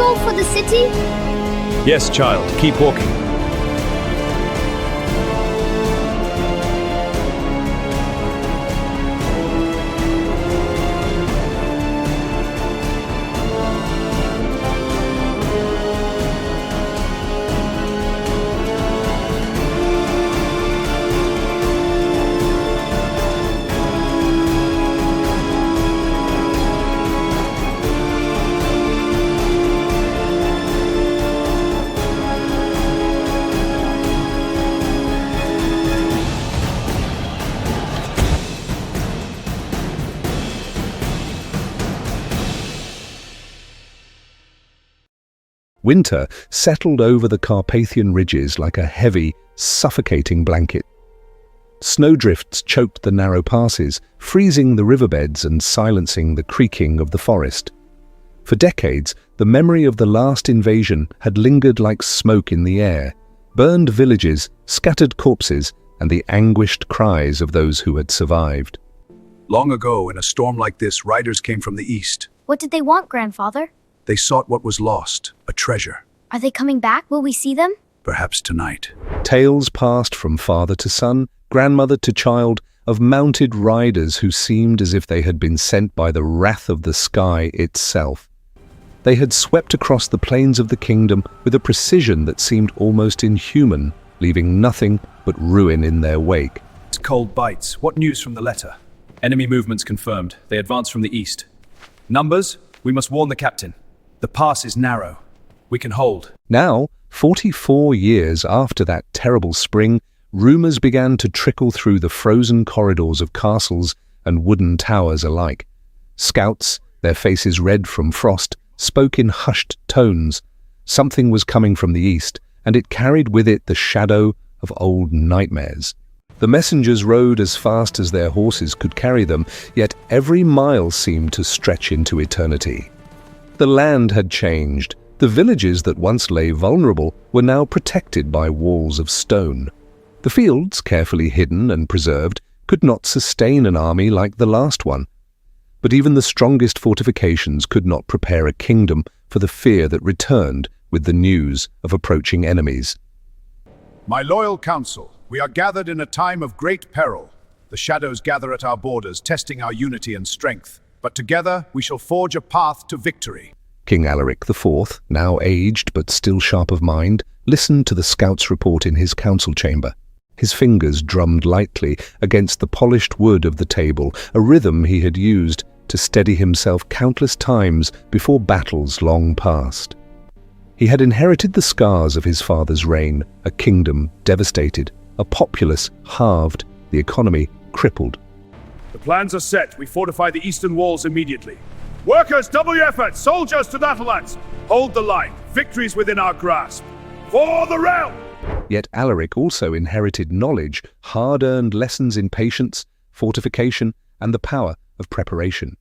all for the city? Yes, child, keep walking. Winter settled over the Carpathian ridges like a heavy, suffocating blanket. Snowdrifts choked the narrow passes, freezing the riverbeds and silencing the creaking of the forest. For decades, the memory of the last invasion had lingered like smoke in the air, burned villages, scattered corpses, and the anguished cries of those who had survived. Long ago, in a storm like this, riders came from the east. What did they want, grandfather? They sought what was lost, a treasure. Are they coming back? Will we see them? Perhaps tonight. Tales passed from father to son, grandmother to child, of mounted riders who seemed as if they had been sent by the wrath of the sky itself. They had swept across the plains of the kingdom with a precision that seemed almost inhuman, leaving nothing but ruin in their wake. Cold bites. What news from the letter? Enemy movements confirmed. They advance from the east. Numbers? We must warn the captain. The pass is narrow. We can hold. Now, 44 years after that terrible spring, rumors began to trickle through the frozen corridors of castles and wooden towers alike. Scouts, their faces red from frost, spoke in hushed tones. Something was coming from the east, and it carried with it the shadow of old nightmares. The messengers rode as fast as their horses could carry them, yet every mile seemed to stretch into eternity. The land had changed. The villages that once lay vulnerable were now protected by walls of stone. The fields, carefully hidden and preserved, could not sustain an army like the last one. But even the strongest fortifications could not prepare a kingdom for the fear that returned with the news of approaching enemies. My loyal council, we are gathered in a time of great peril. The shadows gather at our borders, testing our unity and strength. But together we shall forge a path to victory. King Alaric IV, now aged but still sharp of mind, listened to the scouts' report in his council chamber. His fingers drummed lightly against the polished wood of the table, a rhythm he had used to steady himself countless times before battles long past. He had inherited the scars of his father's reign, a kingdom devastated, a populace halved, the economy crippled. The plans are set. We fortify the eastern walls immediately. Workers, double your efforts. Soldiers to battlements. Hold the line. Victory's within our grasp. For the realm! Yet Alaric also inherited knowledge, hard-earned lessons in patience, fortification, and the power of preparation.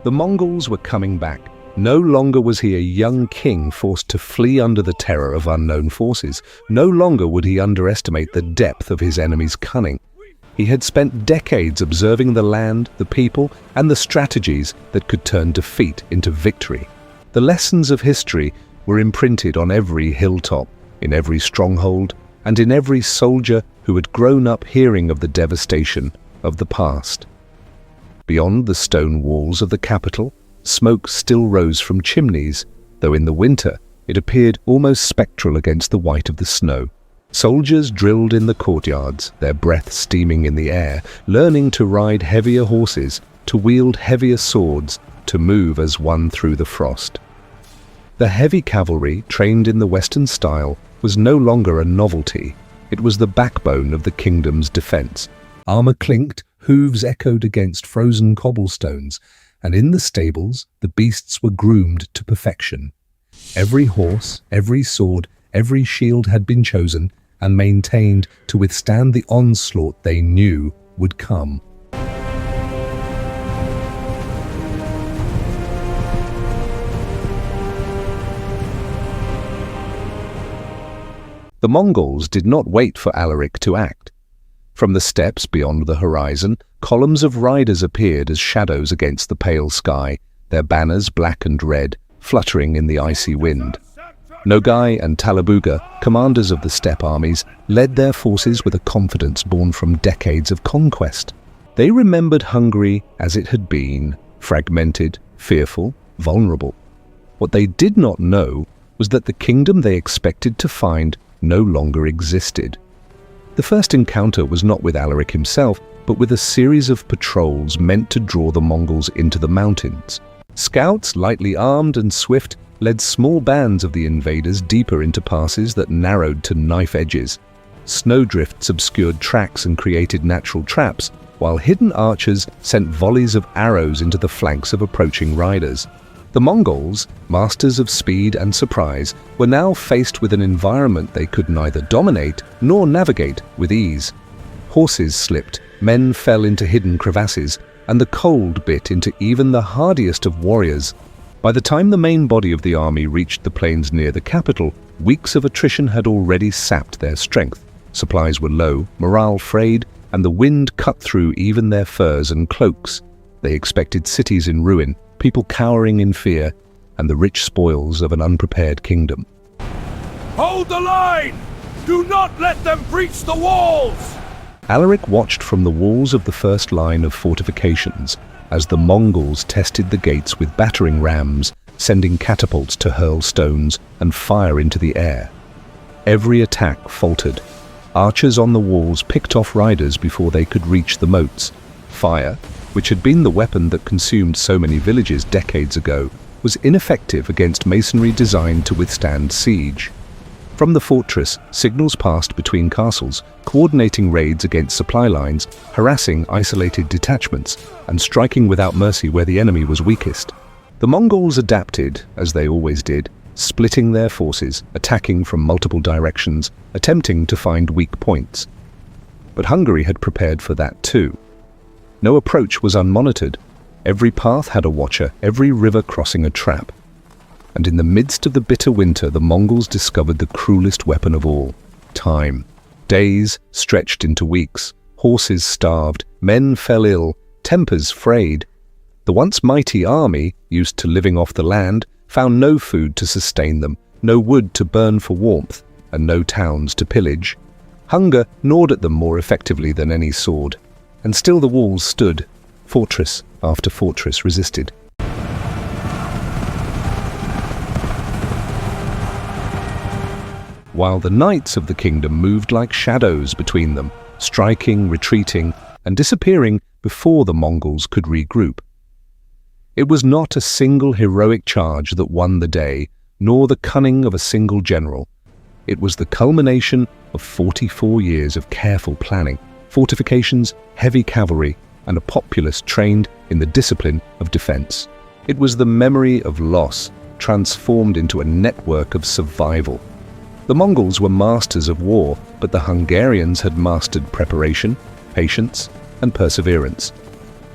The Mongols were coming back. No longer was he a young king forced to flee under the terror of unknown forces. No longer would he underestimate the depth of his enemy's cunning. He had spent decades observing the land, the people, and the strategies that could turn defeat into victory. The lessons of history were imprinted on every hilltop, in every stronghold, and in every soldier who had grown up hearing of the devastation of the past. Beyond the stone walls of the capital, smoke still rose from chimneys, though in the winter it appeared almost spectral against the white of the snow. Soldiers drilled in the courtyards, their breath steaming in the air, learning to ride heavier horses, to wield heavier swords, to move as one through the frost. The heavy cavalry, trained in the Western style, was no longer a novelty. It was the backbone of the kingdom's defense. Armor clinked, hooves echoed against frozen cobblestones, and in the stables the beasts were groomed to perfection. Every horse, every sword, every shield had been chosen and maintained to withstand the onslaught they knew would come. The Mongols did not wait for Alaric to act. From the steppes beyond the horizon, columns of riders appeared as shadows against the pale sky, their banners black and red, fluttering in the icy wind. Nogai and Talabuga, commanders of the steppe armies, led their forces with a confidence born from decades of conquest. They remembered Hungary as it had been, fragmented, fearful, vulnerable. What they did not know was that the kingdom they expected to find no longer existed. The first encounter was not with Alaric himself, but with a series of patrols meant to draw the Mongols into the mountains. Scouts, lightly armed and swift, led small bands of the invaders deeper into passes that narrowed to knife edges. Snowdrifts obscured tracks and created natural traps, while hidden archers sent volleys of arrows into the flanks of approaching riders. The Mongols, masters of speed and surprise, were now faced with an environment they could neither dominate nor navigate with ease. Horses slipped, men fell into hidden crevasses, and the cold bit into even the hardiest of warriors. By the time the main body of the army reached the plains near the capital, weeks of attrition had already sapped their strength. Supplies were low, morale frayed, and the wind cut through even their furs and cloaks. They expected cities in ruin, people cowering in fear, and the rich spoils of an unprepared kingdom. Hold the line! Do not let them breach the walls! Alaric watched from the walls of the first line of fortifications as the Mongols tested the gates with battering rams, sending catapults to hurl stones and fire into the air. Every attack faltered. Archers on the walls picked off riders before they could reach the moats. Fire, which had been the weapon that consumed so many villages decades ago, was ineffective against masonry designed to withstand siege. From the fortress, signals passed between castles, coordinating raids against supply lines, harassing isolated detachments, and striking without mercy where the enemy was weakest. The Mongols adapted, as they always did, splitting their forces, attacking from multiple directions, attempting to find weak points. But Hungary had prepared for that too. No approach was unmonitored. Every path had a watcher, every river crossing a trap. And in the midst of the bitter winter, the Mongols discovered the cruelest weapon of all: time. Days stretched into weeks, horses starved, men fell ill, tempers frayed. The once mighty army, used to living off the land, found no food to sustain them, no wood to burn for warmth, and no towns to pillage. Hunger gnawed at them more effectively than any sword. And still the walls stood. Fortress after fortress resisted. While the knights of the kingdom moved like shadows between them, striking, retreating, and disappearing before the Mongols could regroup. It was not a single heroic charge that won the day, nor the cunning of a single general. It was the culmination of 44 years of careful planning, fortifications, heavy cavalry, and a populace trained in the discipline of defense. It was the memory of loss, transformed into a network of survival. The Mongols were masters of war, but the Hungarians had mastered preparation, patience, and perseverance.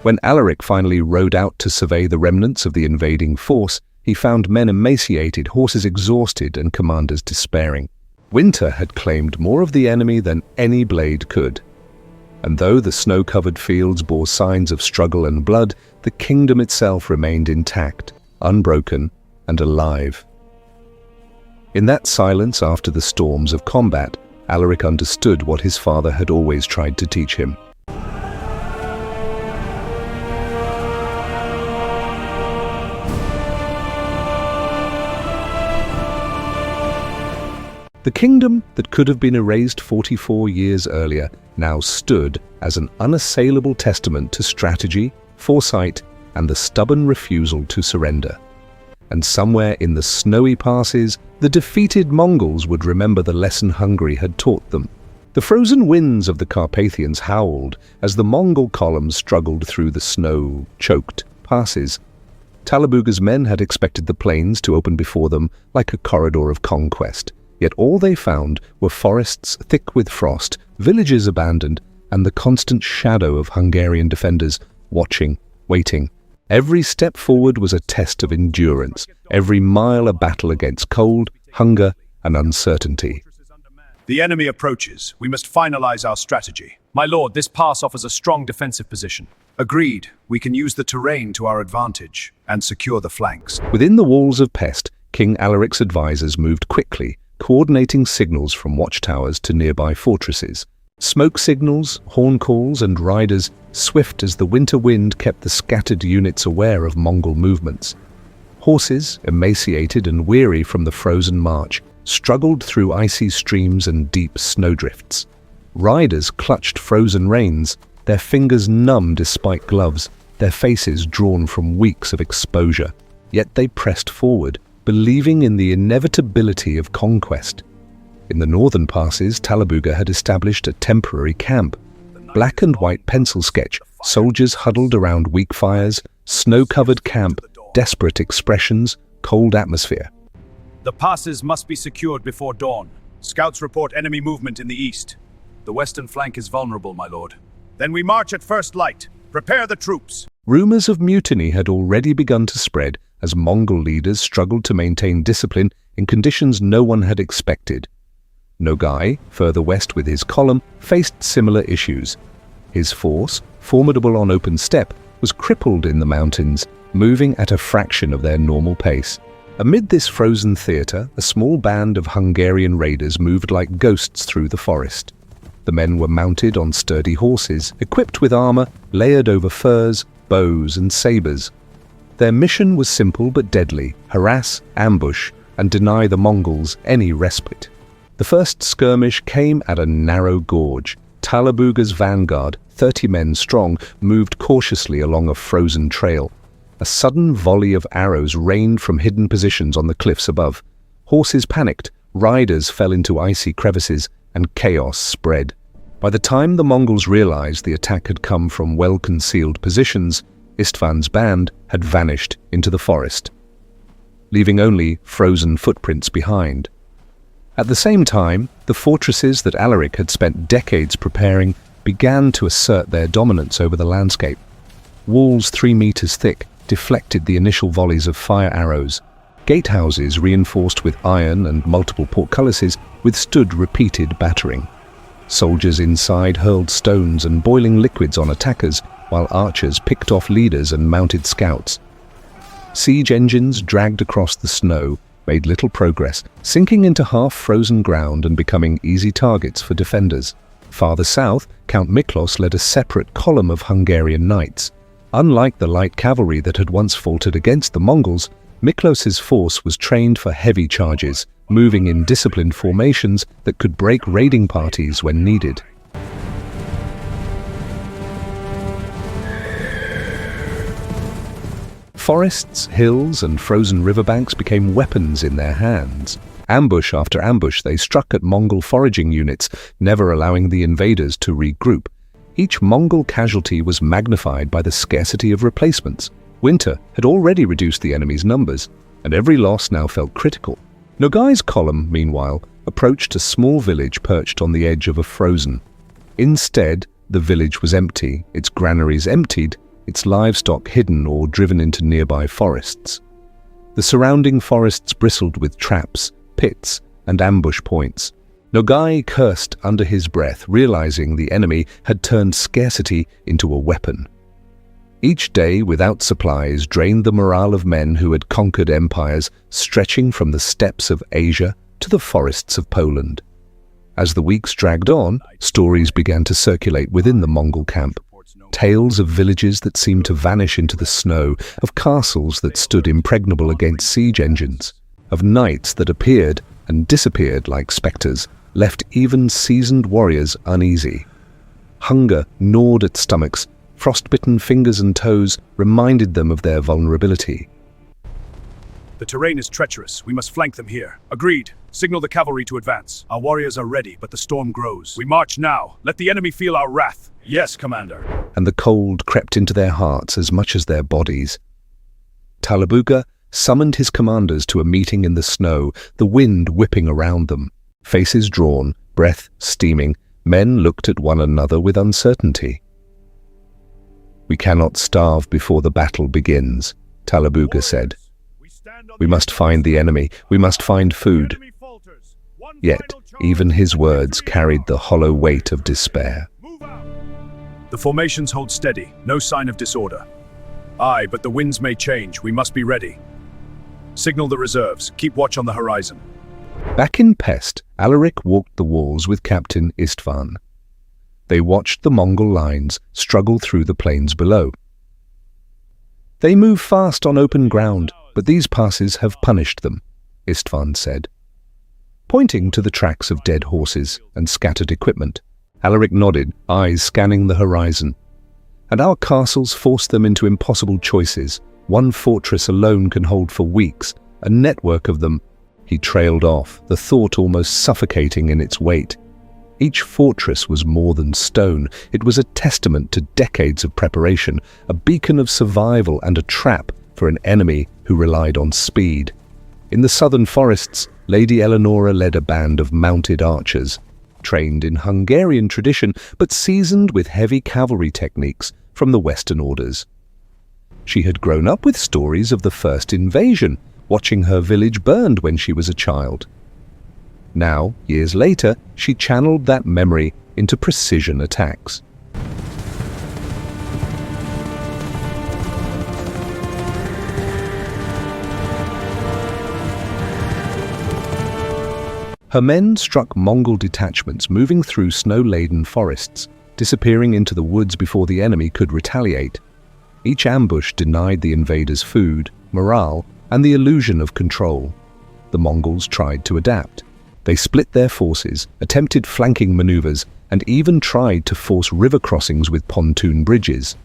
When Alaric finally rode out to survey the remnants of the invading force, he found men emaciated, horses exhausted, and commanders despairing. Winter had claimed more of the enemy than any blade could. And though the snow-covered fields bore signs of struggle and blood, the kingdom itself remained intact, unbroken, and alive. In that silence after the storms of combat, Alaric understood what his father had always tried to teach him. The kingdom that could have been erased 44 years earlier now stood as an unassailable testament to strategy, foresight, and the stubborn refusal to surrender. And somewhere in the snowy passes, the defeated Mongols would remember the lesson Hungary had taught them. The frozen winds of the Carpathians howled as the Mongol columns struggled through the snow-choked passes. Talabuga's men had expected the plains to open before them like a corridor of conquest. Yet all they found were forests thick with frost, villages abandoned, and the constant shadow of Hungarian defenders watching, waiting. Every step forward was a test of endurance, every mile a battle against cold, hunger, and uncertainty. The enemy approaches. We must finalize our strategy. My lord, this pass offers a strong defensive position. Agreed. We can use the terrain to our advantage and secure the flanks. Within the walls of Pest, King Alaric's advisors moved quickly, coordinating signals from watchtowers to nearby fortresses. Smoke signals, horn calls, and riders, swift as the winter wind, kept the scattered units aware of Mongol movements. Horses, emaciated and weary from the frozen march, struggled through icy streams and deep snowdrifts. Riders clutched frozen reins, their fingers numb despite gloves, their faces drawn from weeks of exposure. Yet they pressed forward, believing in the inevitability of conquest. In the northern passes, Talabuga had established a temporary camp. Black and white pencil sketch, soldiers huddled around weak fires, snow-covered camp, desperate expressions, cold atmosphere. The passes must be secured before dawn. Scouts report enemy movement in the east. The western flank is vulnerable, my lord. Then we march at first light. Prepare the troops. Rumors of mutiny had already begun to spread as Mongol leaders struggled to maintain discipline in conditions no one had expected. Nogai, further west with his column, faced similar issues. His force, formidable on open steppe, was crippled in the mountains, moving at a fraction of their normal pace. Amid this frozen theatre, a small band of Hungarian raiders moved like ghosts through the forest. The men were mounted on sturdy horses, equipped with armor, layered over furs, bows, and sabers. Their mission was simple but deadly: harass, ambush, and deny the Mongols any respite. The first skirmish came at a narrow gorge. Talabuga's vanguard, 30 men strong, moved cautiously along a frozen trail. A sudden volley of arrows rained from hidden positions on the cliffs above. Horses panicked, riders fell into icy crevices, and chaos spread. By the time the Mongols realized the attack had come from well-concealed positions, Istvan's band had vanished into the forest, leaving only frozen footprints behind. At the same time, the fortresses that Alaric had spent decades preparing began to assert their dominance over the landscape. Walls 3 meters thick deflected the initial volleys of fire arrows. Gatehouses reinforced with iron and multiple portcullises withstood repeated battering. Soldiers inside hurled stones and boiling liquids on attackers, while archers picked off leaders and mounted scouts. Siege engines dragged across the snow made little progress, sinking into half-frozen ground and becoming easy targets for defenders. Farther south, Count Miklos led a separate column of Hungarian knights. Unlike the light cavalry that had once faltered against the Mongols, Miklos's force was trained for heavy charges, moving in disciplined formations that could break raiding parties when needed. Forests, hills, and frozen riverbanks became weapons in their hands. Ambush after ambush, they struck at Mongol foraging units, never allowing the invaders to regroup. Each Mongol casualty was magnified by the scarcity of replacements. Winter had already reduced the enemy's numbers, and every loss now felt critical. Nogai's column, meanwhile, approached a small village perched on the edge of a frozen. Instead, the village was empty, its granaries emptied, its livestock hidden or driven into nearby forests. The surrounding forests bristled with traps, pits, and ambush points. Nogai cursed under his breath, realizing the enemy had turned scarcity into a weapon. Each day without supplies drained the morale of men who had conquered empires stretching from the steppes of Asia to the forests of Poland. As the weeks dragged on, stories began to circulate within the Mongol camp. Tales of villages that seemed to vanish into the snow, of castles that stood impregnable against siege engines, of knights that appeared and disappeared like specters, left even seasoned warriors uneasy. Hunger gnawed at stomachs. Frostbitten fingers and toes reminded them of their vulnerability. The terrain is treacherous. We must flank them here. Agreed. Signal the cavalry to advance. Our warriors are ready, but the storm grows. We march now. Let the enemy feel our wrath. Yes, Commander. And the cold crept into their hearts as much as their bodies. Talabuga summoned his commanders to a meeting in the snow, the wind whipping around them. Faces drawn, breath steaming, men looked at one another with uncertainty. "We cannot starve before the battle begins," Talabuga said. "We must find the enemy. We must find food." Yet, even his words carried the hollow weight of despair. The formations hold steady, no sign of disorder. Aye, but the winds may change. We must be ready. Signal the reserves. Keep watch on the horizon. Back in Pest, Alaric walked the walls with Captain Istvan. They watched the Mongol lines struggle through the plains below. They move fast on open ground, but these passes have punished them, Istvan said. Pointing to the tracks of dead horses and scattered equipment, Alaric nodded, eyes scanning the horizon. And our castles force them into impossible choices. One fortress alone can hold for weeks, a network of them. He trailed off, the thought almost suffocating in its weight. Each fortress was more than stone. It was a testament to decades of preparation, a beacon of survival and a trap for an enemy who relied on speed. In the southern forests, Lady Eleonora led a band of mounted archers, trained in Hungarian tradition but seasoned with heavy cavalry techniques from the Western orders. She had grown up with stories of the first invasion, watching her village burned when she was a child. Now, years later, she channeled that memory into precision attacks. Her men struck Mongol detachments moving through snow-laden forests, disappearing into the woods before the enemy could retaliate. Each ambush denied the invaders food, morale, and the illusion of control. The Mongols tried to adapt. They split their forces, attempted flanking maneuvers, and even tried to force river crossings with pontoon bridges.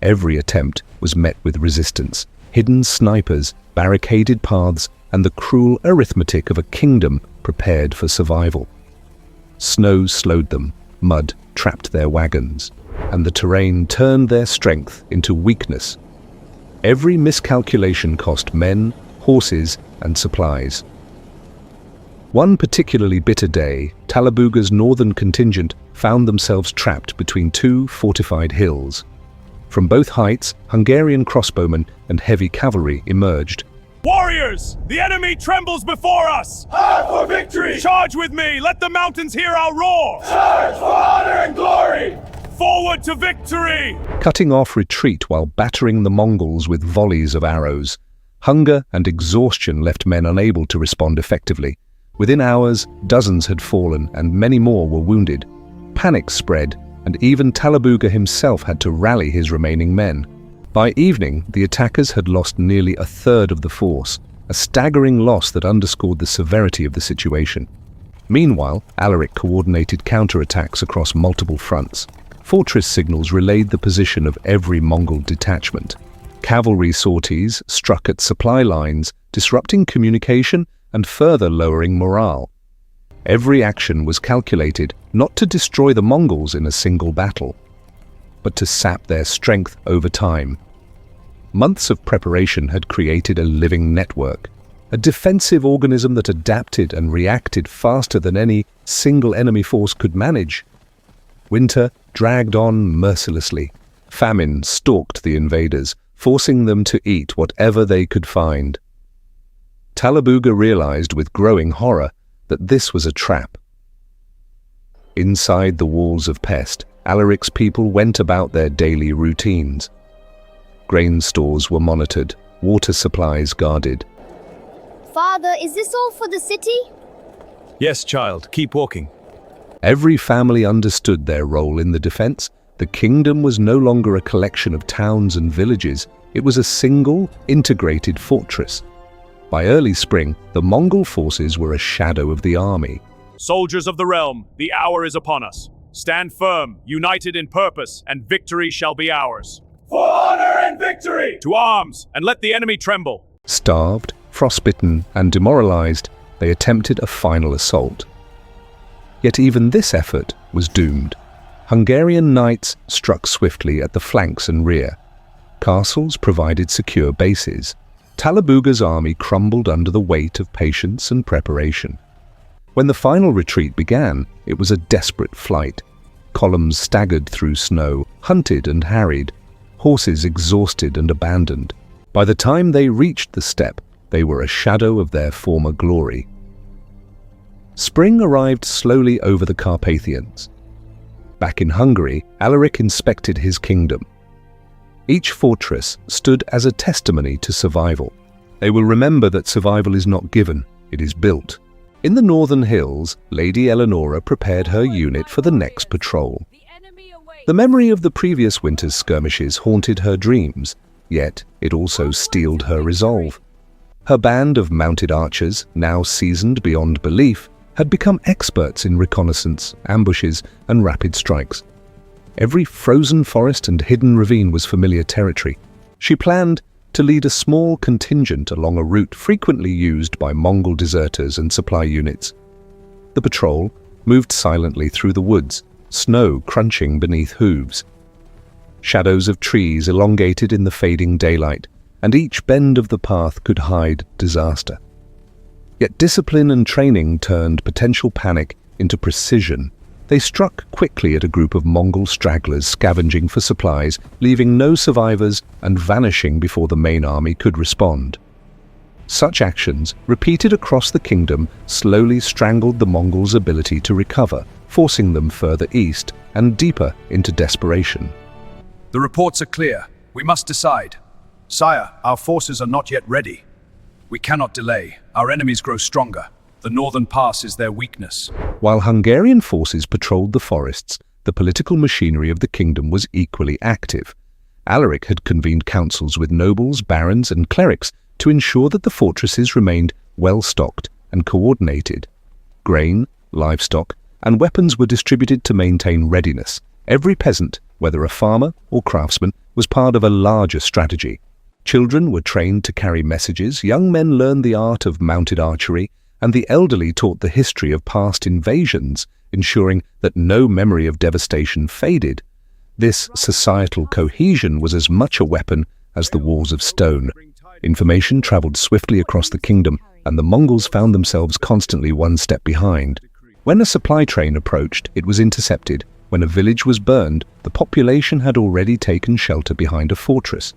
Every attempt was met with resistance, hidden snipers, barricaded paths, and the cruel arithmetic of a kingdom prepared for survival. Snow slowed them, mud trapped their wagons, and the terrain turned their strength into weakness. Every miscalculation cost men, horses, and supplies. One particularly bitter day, Talabuga's northern contingent found themselves trapped between two fortified hills. From both heights, Hungarian crossbowmen and heavy cavalry emerged. Warriors! The enemy trembles before us! For victory! Charge with me! Let the mountains hear our roar! Charge for honor and glory! Forward to victory! Cutting off retreat while battering the Mongols with volleys of arrows. Hunger and exhaustion left men unable to respond effectively. Within hours, dozens had fallen and many more were wounded. Panic spread, and even Talabuga himself had to rally his remaining men. By evening, the attackers had lost nearly a third of the force, a staggering loss that underscored the severity of the situation. Meanwhile, Alaric coordinated counterattacks across multiple fronts. Fortress signals relayed the position of every Mongol detachment. Cavalry sorties struck at supply lines, disrupting communication and further lowering morale. Every action was calculated not to destroy the Mongols in a single battle, but to sap their strength over time. Months of preparation had created a living network, a defensive organism that adapted and reacted faster than any single enemy force could manage. Winter dragged on mercilessly. Famine stalked the invaders, forcing them to eat whatever they could find. Talabuga realized with growing horror that this was a trap. Inside the walls of Pest, Alaric's people went about their daily routines. Grain stores were monitored, water supplies guarded. Father, is this all for the city? Yes, child, keep walking. Every family understood their role in the defense. The kingdom was no longer a collection of towns and villages. It was a single, integrated fortress. By early spring, the Mongol forces were a shadow of the army. Soldiers of the realm, the hour is upon us. Stand firm, united in purpose, and victory shall be ours. For honor and victory! To arms, and let the enemy tremble! Starved, frostbitten, and demoralized, they attempted a final assault. Yet even this effort was doomed. Hungarian knights struck swiftly at the flanks and rear. Castles provided secure bases. Talabuga's army crumbled under the weight of patience and preparation. When the final retreat began, it was a desperate flight. Columns staggered through snow, hunted and harried, horses exhausted and abandoned. By the time they reached the steppe, they were a shadow of their former glory. Spring arrived slowly over the Carpathians. Back in Hungary, Alaric inspected his kingdom. Each fortress stood as a testimony to survival. They will remember that survival is not given, it is built. In the northern hills, Lady Eleonora prepared her unit for the next patrol. The memory of the previous winter's skirmishes haunted her dreams, yet it also steeled her resolve. Her band of mounted archers, now seasoned beyond belief, had become experts in reconnaissance, ambushes, and rapid strikes. Every frozen forest and hidden ravine was familiar territory. She planned to lead a small contingent along a route frequently used by Mongol deserters and supply units. The patrol moved silently through the woods, snow crunching beneath hooves. Shadows of trees elongated in the fading daylight, and each bend of the path could hide disaster. Yet discipline and training turned potential panic into precision. They struck quickly at a group of Mongol stragglers scavenging for supplies, leaving no survivors and vanishing before the main army could respond. Such actions, repeated across the kingdom, slowly strangled the Mongols' ability to recover, forcing them further east and deeper into desperation. The reports are clear. We must decide. Sire, our forces are not yet ready. We cannot delay. Our enemies grow stronger. The northern pass is their weakness. While Hungarian forces patrolled the forests, the political machinery of the kingdom was equally active. Alaric had convened councils with nobles, barons, and clerics to ensure that the fortresses remained well-stocked and coordinated. Grain, livestock, and weapons were distributed to maintain readiness. Every peasant, whether a farmer or craftsman, was part of a larger strategy. Children were trained to carry messages, young men learned the art of mounted archery, and the elderly taught the history of past invasions, ensuring that no memory of devastation faded. This societal cohesion was as much a weapon as the walls of stone. Information traveled swiftly across the kingdom, and the Mongols found themselves constantly one step behind. When a supply train approached, it was intercepted. When a village was burned, the population had already taken shelter behind a fortress.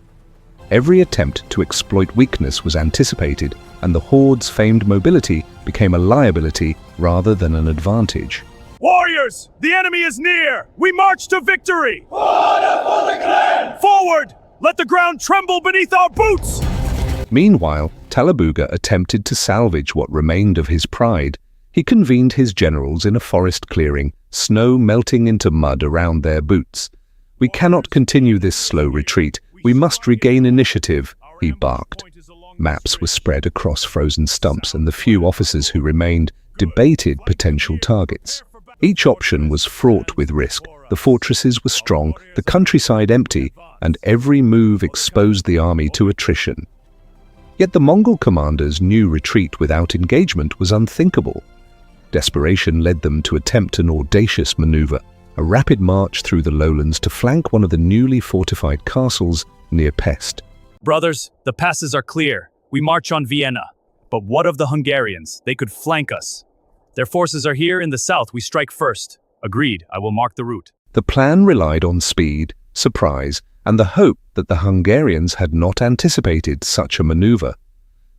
Every attempt to exploit weakness was anticipated, and the horde's famed mobility became a liability rather than an advantage. Warriors, the enemy is near! We march to victory! Forward! Let the ground tremble beneath our boots! Meanwhile, Talabuga attempted to salvage what remained of his pride. He convened his generals in a forest clearing, snow melting into mud around their boots. "We cannot continue this slow retreat. We must regain initiative," he barked. Maps were spread across frozen stumps, and the few officers who remained debated potential targets. Each option was fraught with risk. The fortresses were strong, the countryside empty, and every move exposed the army to attrition. Yet the Mongol commanders knew retreat without engagement was unthinkable. Desperation led them to attempt an audacious maneuver, a rapid march through the lowlands to flank one of the newly fortified castles near Pest. Brothers, the passes are clear. We march on Vienna. But what of the Hungarians? They could flank us. Their forces are here in the south. We strike first. Agreed. I will mark the route. The plan relied on speed, surprise, and the hope that the Hungarians had not anticipated such a maneuver.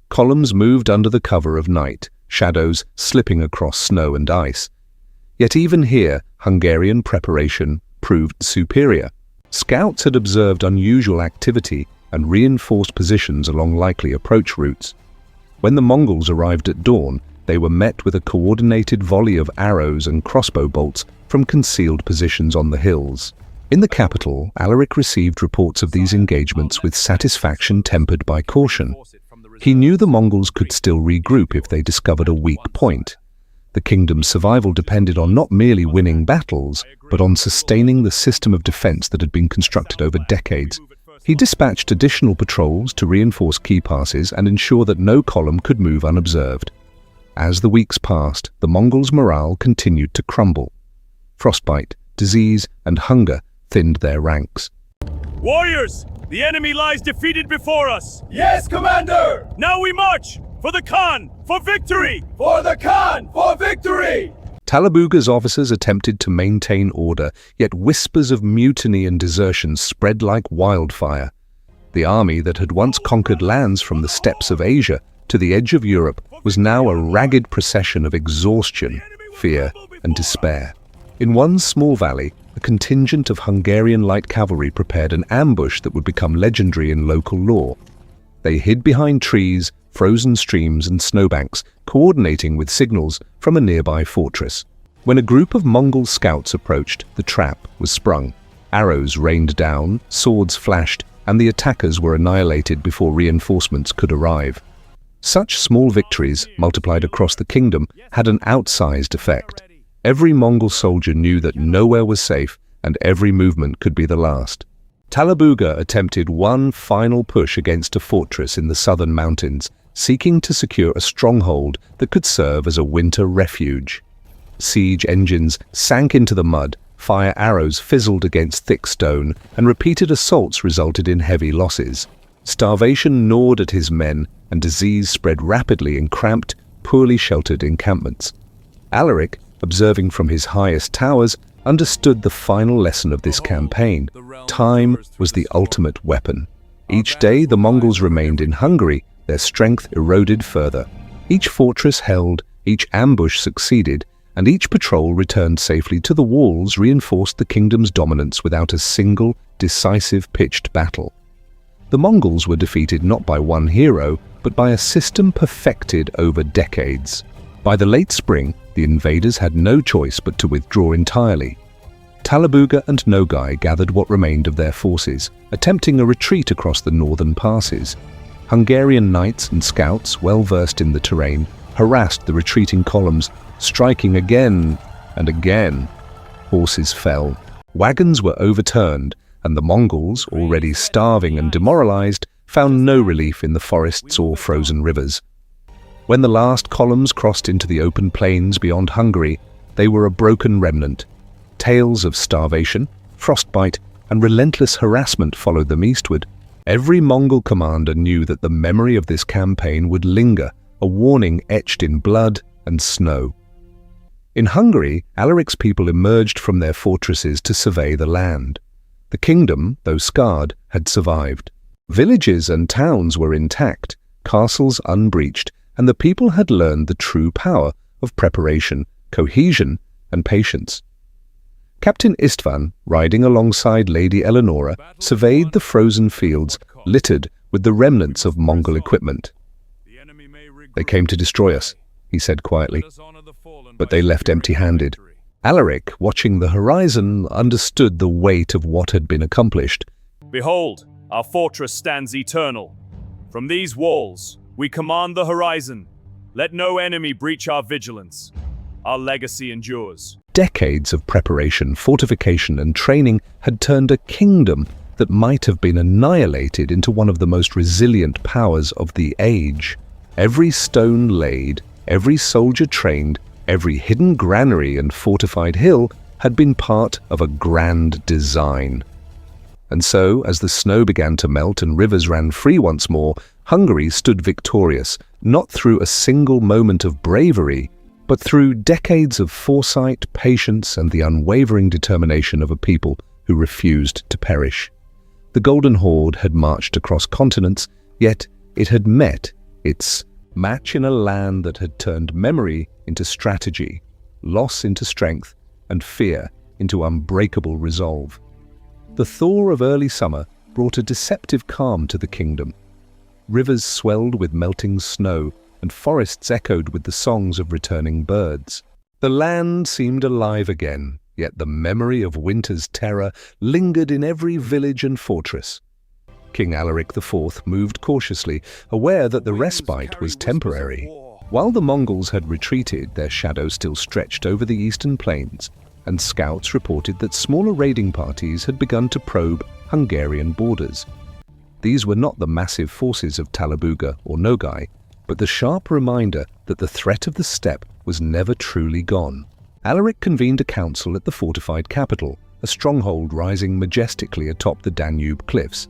Columns moved under the cover of night, shadows slipping across snow and ice. Yet even here, Hungarian preparation proved superior. Scouts had observed unusual activity and reinforced positions along likely approach routes. When the Mongols arrived at dawn, they were met with a coordinated volley of arrows and crossbow bolts from concealed positions on the hills. In the capital, Alaric received reports of these engagements with satisfaction tempered by caution. He knew the Mongols could still regroup if they discovered a weak point. The kingdom's survival depended on not merely winning battles, but on sustaining the system of defense that had been constructed over decades. He dispatched additional patrols to reinforce key passes and ensure that no column could move unobserved. As the weeks passed, the Mongols' morale continued to crumble. Frostbite, disease, and hunger thinned their ranks. Warriors, the enemy lies defeated before us. Yes, Commander! Now we march! For the Khan! For victory! For the Khan! For victory! Talabuga's officers attempted to maintain order, yet whispers of mutiny and desertion spread like wildfire. The army that had once conquered lands from the steppes of Asia to the edge of Europe was now a ragged procession of exhaustion, fear, and despair. In one small valley, a contingent of Hungarian light cavalry prepared an ambush that would become legendary in local lore. They hid behind trees, frozen streams and snowbanks, coordinating with signals from a nearby fortress. When a group of Mongol scouts approached, the trap was sprung. Arrows rained down, swords flashed, and the attackers were annihilated before reinforcements could arrive. Such small victories, multiplied across the kingdom, had an outsized effect. Every Mongol soldier knew that nowhere was safe, and every movement could be the last. Talabuga attempted one final push against a fortress in the southern mountains, seeking to secure a stronghold that could serve as a winter refuge. Siege engines sank into the mud, fire arrows fizzled against thick stone, and repeated assaults resulted in heavy losses. Starvation gnawed at his men, and disease spread rapidly in cramped, poorly sheltered encampments. Alaric, observing from his highest towers, understood the final lesson of this campaign. Time was the ultimate weapon. Each day the Mongols remained in Hungary, their strength eroded further. Each fortress held, each ambush succeeded, and each patrol returned safely to the walls reinforced the kingdom's dominance without a single, decisive pitched battle. The Mongols were defeated not by one hero, but by a system perfected over decades. By the late spring, the invaders had no choice but to withdraw entirely. Talabuga and Nogai gathered what remained of their forces, attempting a retreat across the northern passes. Hungarian knights and scouts, well versed in the terrain, harassed the retreating columns, striking again and again. Horses fell, wagons were overturned, and the Mongols, already starving and demoralized, found no relief in the forests or frozen rivers. When the last columns crossed into the open plains beyond Hungary, they were a broken remnant. Tales of starvation, frostbite, and relentless harassment followed them eastward. Every Mongol commander knew that the memory of this campaign would linger, a warning etched in blood and snow. In Hungary, Alaric's people emerged from their fortresses to survey the land. The kingdom, though scarred, had survived. Villages and towns were intact, castles unbreached, and the people had learned the true power of preparation, cohesion, and patience. Captain Istvan, riding alongside Lady Eleonora, surveyed the frozen fields littered with the remnants of Mongol equipment. "They came to destroy us," he said quietly, "but they left empty-handed." Alaric, watching the horizon, understood the weight of what had been accomplished. Behold, our fortress stands eternal. From these walls, we command the horizon. Let no enemy breach our vigilance. Our legacy endures. Decades of preparation, fortification, and training had turned a kingdom that might have been annihilated into one of the most resilient powers of the age. Every stone laid, every soldier trained, every hidden granary and fortified hill had been part of a grand design. And so, as the snow began to melt and rivers ran free once more, Hungary stood victorious, not through a single moment of bravery, but through decades of foresight, patience, and the unwavering determination of a people who refused to perish. The Golden Horde had marched across continents, yet it had met its match in a land that had turned memory into strategy, loss into strength, and fear into unbreakable resolve. The thaw of early summer brought a deceptive calm to the kingdom. Rivers swelled with melting snow, and forests echoed with the songs of returning birds. The land seemed alive again, yet the memory of winter's terror lingered in every village and fortress. King Alaric IV moved cautiously, aware that the respite was temporary. While the Mongols had retreated, their shadow still stretched over the eastern plains, and scouts reported that smaller raiding parties had begun to probe Hungarian borders. These were not the massive forces of Talabuga or Nogai, but the sharp reminder that the threat of the steppe was never truly gone. Alaric convened a council at the fortified capital, a stronghold rising majestically atop the Danube cliffs.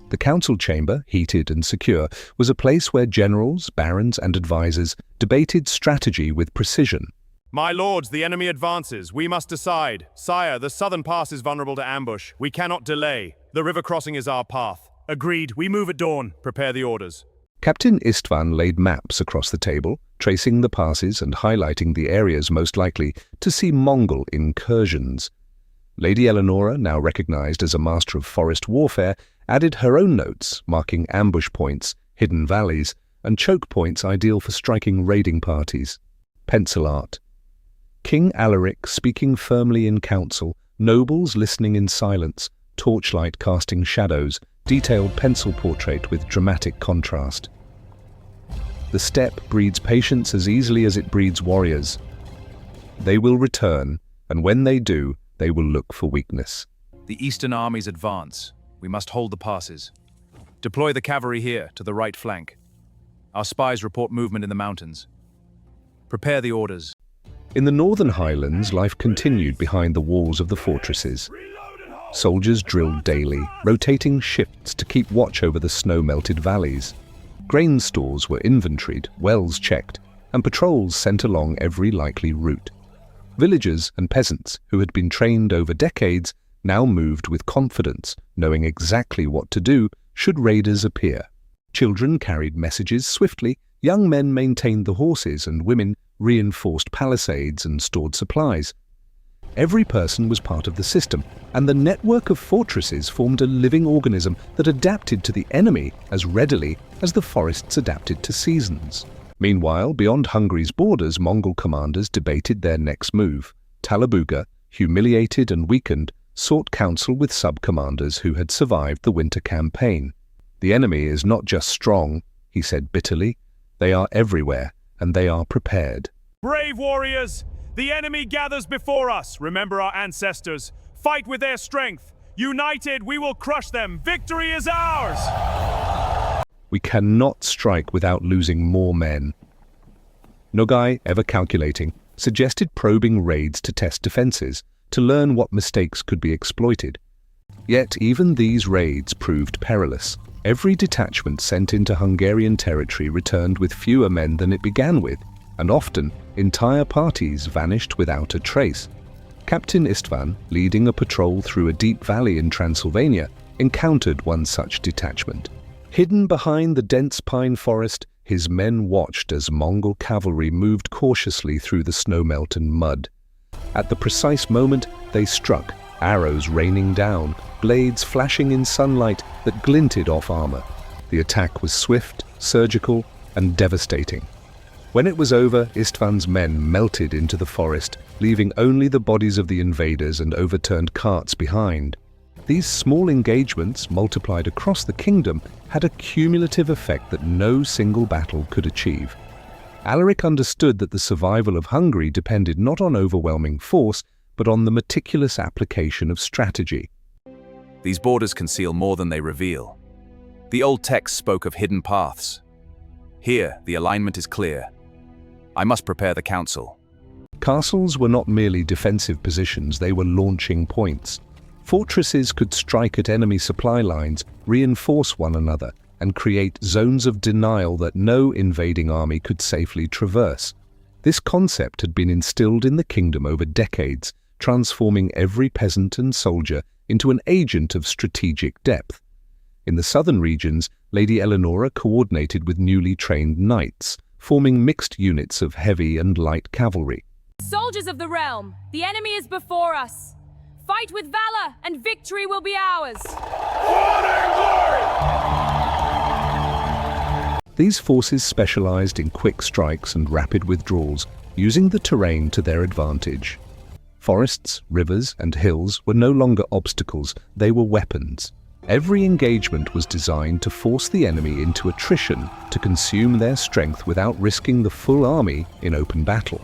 The council chamber, heated and secure, was a place where generals, barons, and advisors debated strategy with precision. My lords, the enemy advances. We must decide. Sire, the southern pass is vulnerable to ambush. We cannot delay. The river crossing is our path. Agreed. We move at dawn. Prepare the orders. Captain Istvan laid maps across the table, tracing the passes and highlighting the areas most likely to see Mongol incursions. Lady Eleonora, now recognized as a master of forest warfare, added her own notes, marking ambush points, hidden valleys, and choke points ideal for striking raiding parties. Pencil art. King Alaric speaking firmly in council, nobles listening in silence, torchlight casting shadows, detailed pencil portrait with dramatic contrast. The steppe breeds patience as easily as it breeds warriors. They will return, and when they do, they will look for weakness. The eastern armies advance. We must hold the passes. Deploy the cavalry here, to the right flank. Our spies report movement in the mountains. Prepare the orders. In the northern highlands, life continued behind the walls of the fortresses. Soldiers drilled daily, rotating shifts to keep watch over the snow-melted valleys. Grain stores were inventoried, wells checked, and patrols sent along every likely route. Villagers and peasants, who had been trained over decades, now moved with confidence, knowing exactly what to do should raiders appear. Children carried messages swiftly, young men maintained the horses, and women reinforced palisades and stored supplies. Every person was part of the system, and the network of fortresses formed a living organism that adapted to the enemy as readily as the forests adapted to seasons. Meanwhile, beyond Hungary's borders, Mongol commanders debated their next move. Talabuga, humiliated and weakened, sought counsel with sub-commanders who had survived the winter campaign. "The enemy is not just strong," he said bitterly. "They are everywhere, and they are prepared." Brave warriors! The enemy gathers before us. Remember our ancestors. Fight with their strength. United, we will crush them. Victory is ours! We cannot strike without losing more men. Nogai, ever calculating, suggested probing raids to test defenses, to learn what mistakes could be exploited. Yet even these raids proved perilous. Every detachment sent into Hungarian territory returned with fewer men than it began with, and often entire parties vanished without a trace. Captain Istvan, leading a patrol through a deep valley in Transylvania, encountered one such detachment. Hidden behind the dense pine forest, his men watched as Mongol cavalry moved cautiously through the snowmelt and mud. At the precise moment, they struck, arrows raining down, blades flashing in sunlight that glinted off armor. The attack was swift, surgical, and devastating. When it was over, Istvan's men melted into the forest, leaving only the bodies of the invaders and overturned carts behind. These small engagements, multiplied across the kingdom, had a cumulative effect that no single battle could achieve. Alaric understood that the survival of Hungary depended not on overwhelming force, but on the meticulous application of strategy. These borders conceal more than they reveal. The old text spoke of hidden paths. Here, the alignment is clear. I must prepare the council. Castles were not merely defensive positions, they were launching points. Fortresses could strike at enemy supply lines, reinforce one another, and create zones of denial that no invading army could safely traverse. This concept had been instilled in the kingdom over decades, transforming every peasant and soldier into an agent of strategic depth. In the southern regions, Lady Eleonora coordinated with newly trained knights, forming mixed units of heavy and light cavalry. Soldiers of the realm, the enemy is before us. Fight with valor, and victory will be ours. These forces specialized in quick strikes and rapid withdrawals, using the terrain to their advantage. Forests, rivers, and hills were no longer obstacles, they were weapons. Every engagement was designed to force the enemy into attrition, to consume their strength without risking the full army in open battle.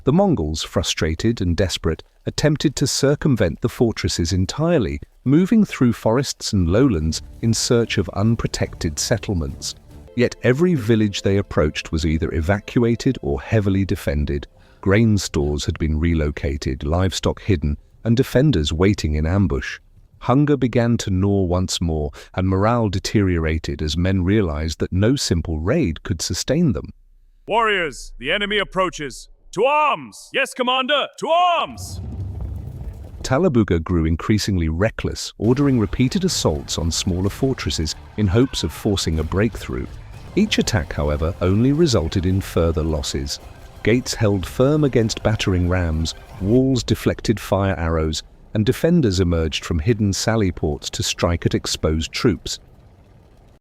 The Mongols, frustrated and desperate, attempted to circumvent the fortresses entirely, moving through forests and lowlands in search of unprotected settlements. Yet every village they approached was either evacuated or heavily defended. Grain stores had been relocated, livestock hidden, and defenders waiting in ambush. Hunger began to gnaw once more, and morale deteriorated as men realized that no simple raid could sustain them. Warriors, the enemy approaches. To arms! Yes, Commander, to arms! Talabuga grew increasingly reckless, ordering repeated assaults on smaller fortresses in hopes of forcing a breakthrough. Each attack, however, only resulted in further losses. Gates held firm against battering rams, walls deflected fire arrows, and defenders emerged from hidden sally ports to strike at exposed troops.